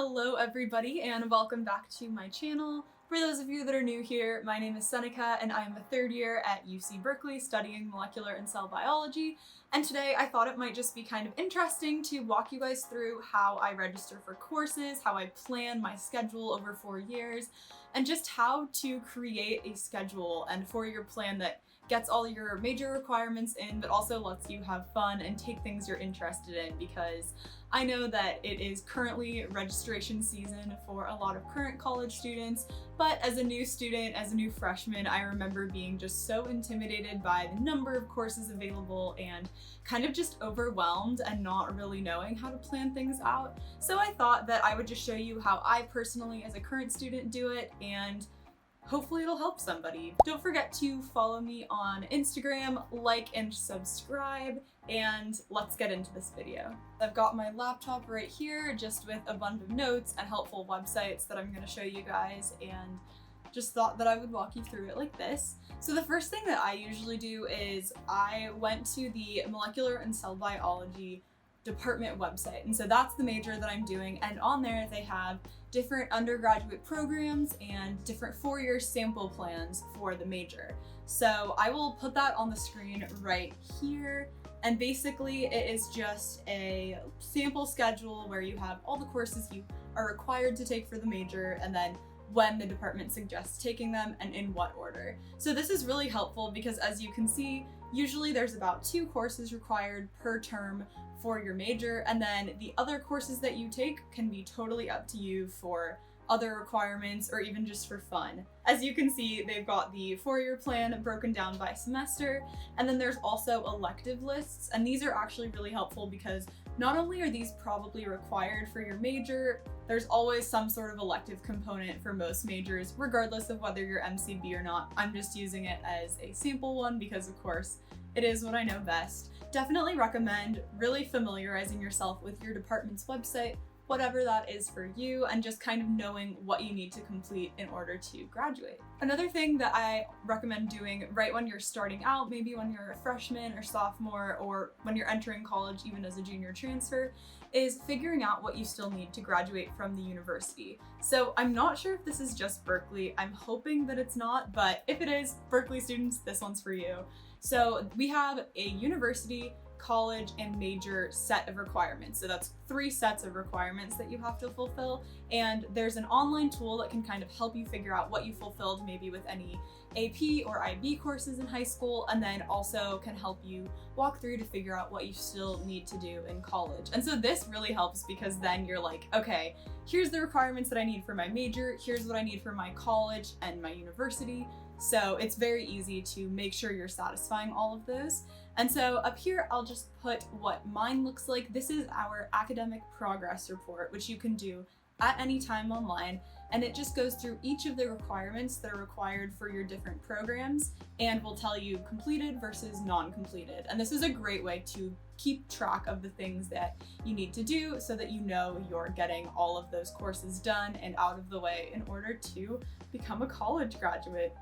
Hello everybody and welcome back to my channel. For those of you that are new here, my name is Seneca and I am a third year at UC Berkeley studying molecular and cell biology. And today I thought it might just be kind of interesting to walk you guys through how I register for courses, how I plan my schedule over 4 years, and just how to create a schedule and 4-year plan that gets all your major requirements in, but also lets you have fun and take things you're interested in, because I know that it is currently registration season for a lot of current college students, but as a new student, as a new freshman, I remember being just so intimidated by the number of courses available and kind of just overwhelmed and not really knowing how to plan things out. So I thought that I would just show you how I personally, as a current student, do it, and hopefully it'll help somebody. Don't forget to follow me on Instagram, like and subscribe, and let's get into this video. I've got my laptop right here just with a bunch of notes and helpful websites that I'm going to show you guys, and just thought that I would walk you through it like this. So the first thing that I usually do is I went to the molecular and cell biology department website, and so that's the major that I'm doing, and on there they have different undergraduate programs and different 4-year sample plans for the major. So I will put that on the screen right here, and basically it is just a sample schedule where you have all the courses you are required to take for the major, and then when the department suggests taking them and in what order. So this is really helpful because, as you can see, usually there's about 2 courses required per term for your major, and then the other courses that you take can be totally up to you for other requirements or even just for fun. As you can see, they've got the 4-year plan broken down by semester, and then there's also elective lists, and these are actually really helpful because not only are these probably required for your major, there's always some sort of elective component for most majors, regardless of whether you're MCB or not. I'm just using it as a sample one because, of course, it is what I know best. Definitely recommend really familiarizing yourself with your department's website, whatever that is for you, and just kind of knowing what you need to complete in order to graduate. Another thing that I recommend doing right when you're starting out, maybe when you're a freshman or sophomore, or when you're entering college even as a junior transfer, is figuring out what you still need to graduate from the university. So I'm not sure if this is just Berkeley. I'm hoping that it's not, but if it is, Berkeley students, this one's for you. So we have a university, college, and major set of requirements. So that's 3 sets of requirements that you have to fulfill, and there's an online tool that can kind of help you figure out what you fulfilled maybe with any AP or IB courses in high school, and then also can help you walk through to figure out what you still need to do in college. And so this really helps because then you're like, okay, here's the requirements that I need for my major, here's what I need for my college and my university. So it's very easy to make sure you're satisfying all of those. And so up here, I'll just put what mine looks like. This is our academic progress report, which you can do at any time online. And it just goes through each of the requirements that are required for your different programs and will tell you completed versus non-completed. And this is a great way to keep track of the things that you need to do so that you know you're getting all of those courses done and out of the way in order to become a college graduate.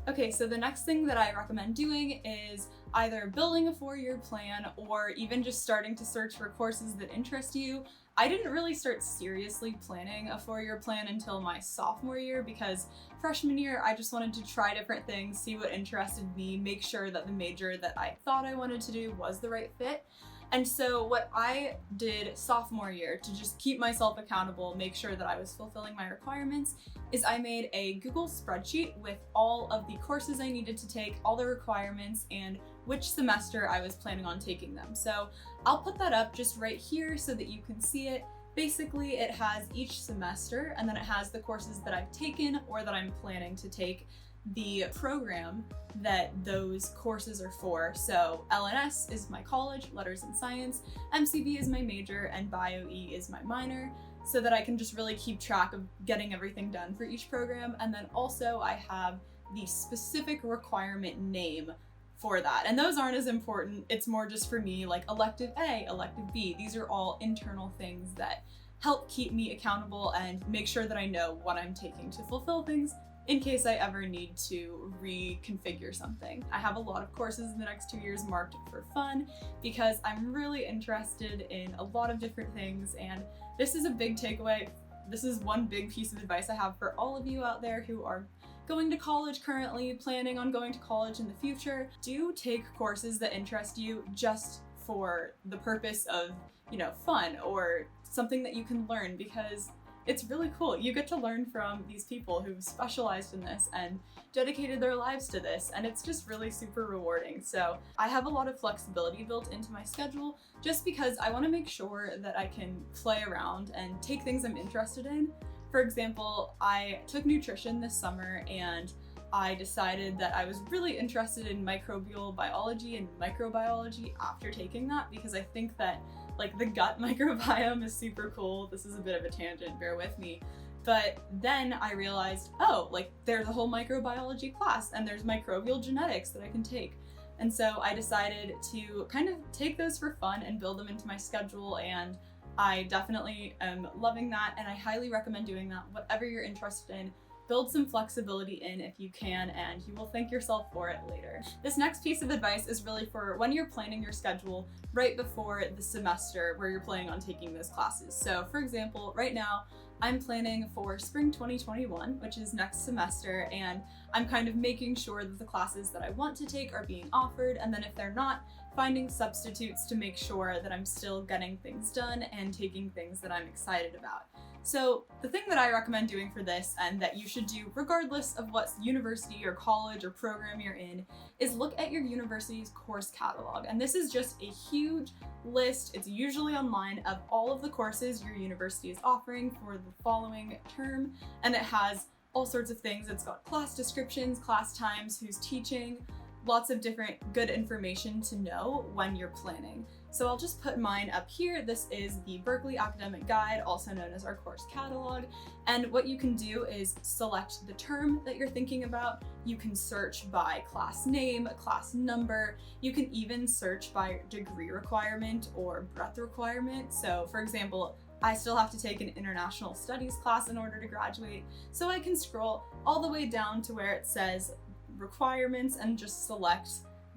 Okay, so the next thing that I recommend doing is either building a 4-year plan or even just starting to search for courses that interest you. I didn't really start seriously planning a 4-year plan until my sophomore year because freshman year I just wanted to try different things, see what interested me, make sure that the major that I thought I wanted to do was the right fit. And so what I did sophomore year to just keep myself accountable, make sure that I was fulfilling my requirements, is I made a Google spreadsheet with all of the courses I needed to take, all the requirements, and which semester I was planning on taking them. So I'll put that up just right here so that you can see it. Basically, it has each semester, and then it has the courses that I've taken or that I'm planning to take, the program that those courses are for. So LNS is my college, letters and science, MCB is my major, and Bio-E is my minor, so that I can just really keep track of getting everything done for each program. And then also I have the specific requirement name for that. And those aren't as important. It's more just for me, like elective A, elective B. These are all internal things that help keep me accountable and make sure that I know what I'm taking to fulfill things in case I ever need to reconfigure something. I have a lot of courses in the next 2 years marked for fun because I'm really interested in a lot of different things, and this is a big takeaway this is one big piece of advice I have for all of you out there who are going to college currently, planning on going to college in the future. Do take courses that interest you just for the purpose of, fun or something that you can learn, because it's really cool. You get to learn from these people who've specialized in this and dedicated their lives to this, and it's just really super rewarding. So I have a lot of flexibility built into my schedule just because I want to make sure that I can play around and take things I'm interested in. For example, I took nutrition this summer and I decided that I was really interested in microbial biology and microbiology after taking that, because I think that the gut microbiome is super cool. This is a bit of a tangent, bear with me. But then I realized, there's a whole microbiology class and there's microbial genetics that I can take. And so I decided to kind of take those for fun and build them into my schedule, and I definitely am loving that, and I highly recommend doing that. Whatever you're interested in, build some flexibility in if you can, and you will thank yourself for it later. This next piece of advice is really for when you're planning your schedule right before the semester where you're planning on taking those classes. So for example, right now, I'm planning for spring 2021, which is next semester, and I'm kind of making sure that the classes that I want to take are being offered, and then if they're not, finding substitutes to make sure that I'm still getting things done and taking things that I'm excited about. So the thing that I recommend doing for this, and that you should do regardless of what university or college or program you're in, is look at your university's course catalog. And this is just a huge list, it's usually online, of all of the courses your university is offering for the following term. And it has all sorts of things. It's got class descriptions, class times, who's teaching, lots of different good information to know when you're planning. So I'll just put mine up here. This is the Berkeley Academic Guide, also known as our course catalog. And what you can do is select the term that you're thinking about. You can search by class name, class number. You can even search by degree requirement or breadth requirement. So for example, I still have to take an international studies class in order to graduate. So I can scroll all the way down to where it says requirements and just select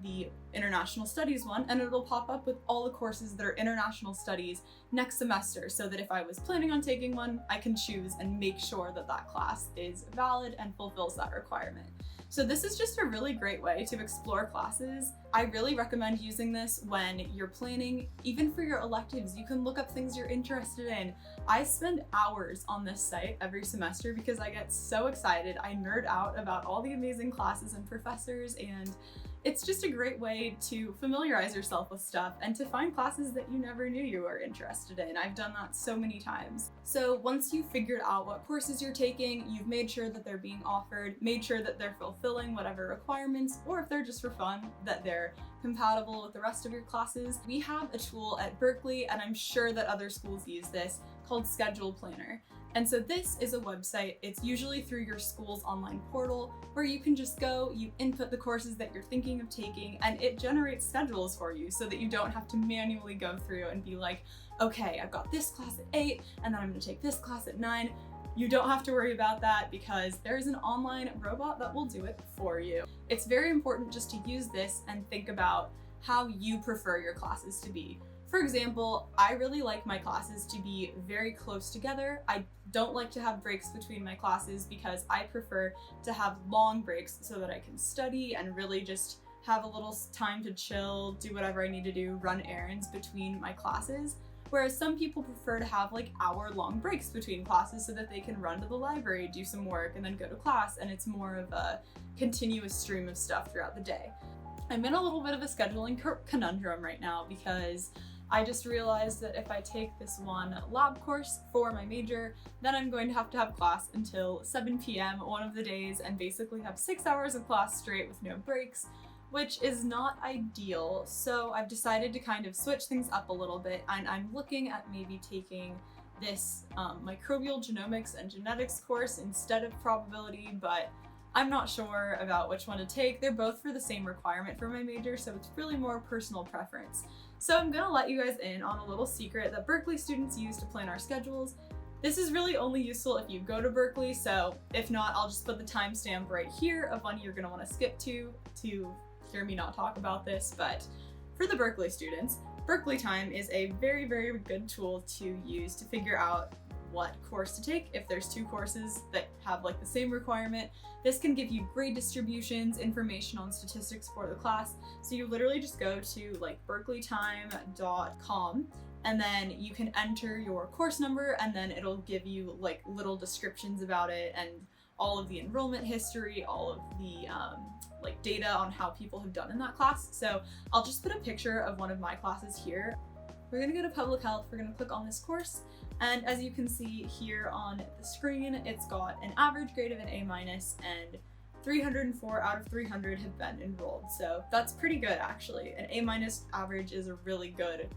the international studies one, and it'll pop up with all the courses that are international studies next semester, so that if I was planning on taking one, I can choose and make sure that that class is valid and fulfills that requirement. So this is just a really great way to explore classes. I really recommend using this when you're planning, even for your electives. You can look up things you're interested in. I spend hours on this site every semester because I get so excited. I nerd out about all the amazing classes and professors, and it's just a great way to familiarize yourself with stuff and to find classes that you never knew you were interested in. I've done that so many times. So once you've figured out what courses you're taking, you've made sure that they're being offered, made sure that they're fulfilling whatever requirements, or if they're just for fun, that they're compatible with the rest of your classes. We have a tool at Berkeley, and I'm sure that other schools use this, called Schedule Planner. And so this is a website. It's usually through your school's online portal where you can just go, you input the courses that you're thinking of taking, and it generates schedules for you so that you don't have to manually go through and be like, okay, I've got this class at 8 and then I'm gonna take this class at 9. You don't have to worry about that because there's an online robot that will do it for you. It's very important just to use this and think about how you prefer your classes to be. For example, I really like my classes to be very close together. I don't like to have breaks between my classes because I prefer to have long breaks so that I can study and really just have a little time to chill, do whatever I need to do, run errands between my classes. Whereas some people prefer to have hour-long breaks between classes so that they can run to the library, do some work, and then go to class, and it's more of a continuous stream of stuff throughout the day. I'm in a little bit of a scheduling conundrum right now because I just realized that if I take this one lab course for my major, then I'm going to have class until 7 p.m. one of the days and basically have 6 hours of class straight with no breaks, which is not ideal. So I've decided to kind of switch things up a little bit, and I'm looking at maybe taking this microbial genomics and genetics course instead of probability, but I'm not sure about which one to take. They're both for the same requirement for my major, so it's really more personal preference. So I'm gonna let you guys in on a little secret that Berkeley students use to plan our schedules. This is really only useful if you go to Berkeley, so if not, I'll just put the timestamp right here of when you're gonna wanna skip to hear me not talk about this. But for the Berkeley students, Berkeley time is a very, very good tool to use to figure out what course to take. If there's 2 courses that have like the same requirement, this can give you grade distributions, information on statistics for the class. So you literally just go to like berkeleytime.com and then you can enter your course number, and then it'll give you like little descriptions about it and all of the enrollment history, all of the like data on how people have done in that class. So I'll just put a picture of one of my classes here. We're gonna go to public health, we're gonna click on this course, and as you can see here on the screen, it's got an average grade of an A- and 304 out of 300 have been enrolled. So that's pretty good actually. An A- average is a really good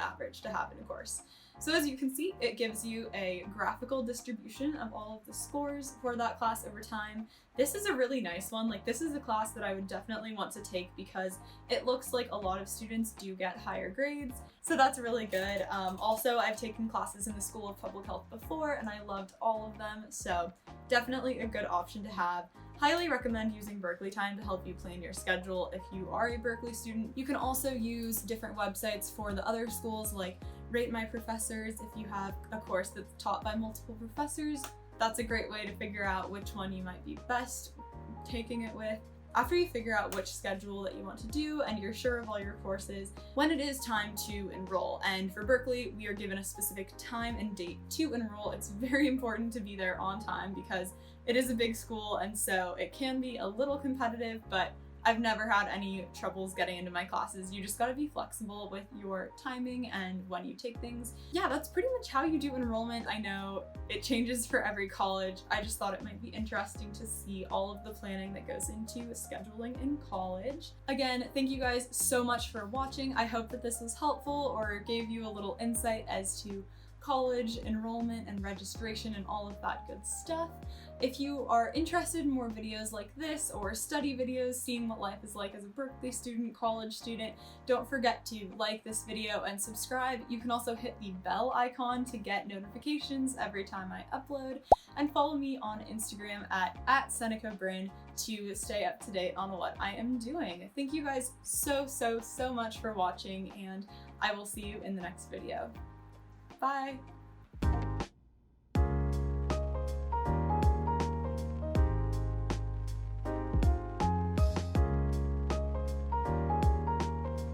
average to have in a course. So as you can see, it gives you a graphical distribution of all of the scores for that class over time. This is a really nice one. Like, this is a class that I would definitely want to take because it looks like a lot of students do get higher grades. So that's really good. Also, I've taken classes in the School of Public Health before and I loved all of them. So definitely a good option to have. Highly recommend using Berkeley Time to help you plan your schedule if you are a Berkeley student. You can also use different websites for the other schools, like Rate My Professors. If you have a course that's taught by multiple professors, that's a great way to figure out which one you might be best taking it with. After you figure out which schedule that you want to do and you're sure of all your courses, when it is time to enroll, and for Berkeley, we are given a specific time and date to enroll. It's very important to be there on time because it is a big school, and so it can be a little competitive, but I've never had any troubles getting into my classes. You just gotta be flexible with your timing and when you take things. Yeah, that's pretty much how you do enrollment. I know it changes for every college. I just thought it might be interesting to see all of the planning that goes into scheduling in college. Again, thank you guys so much for watching. I hope that this was helpful or gave you a little insight as to college enrollment and registration and all of that good stuff. If you are interested in more videos like this or study videos, seeing what life is like as a Berkeley student, college student, don't forget to like this video and subscribe. You can also hit the bell icon to get notifications every time I upload, and follow me on Instagram at @SenecaBrin to stay up to date on what I am doing. Thank you guys so much for watching, and I will see you in the next video. Bye!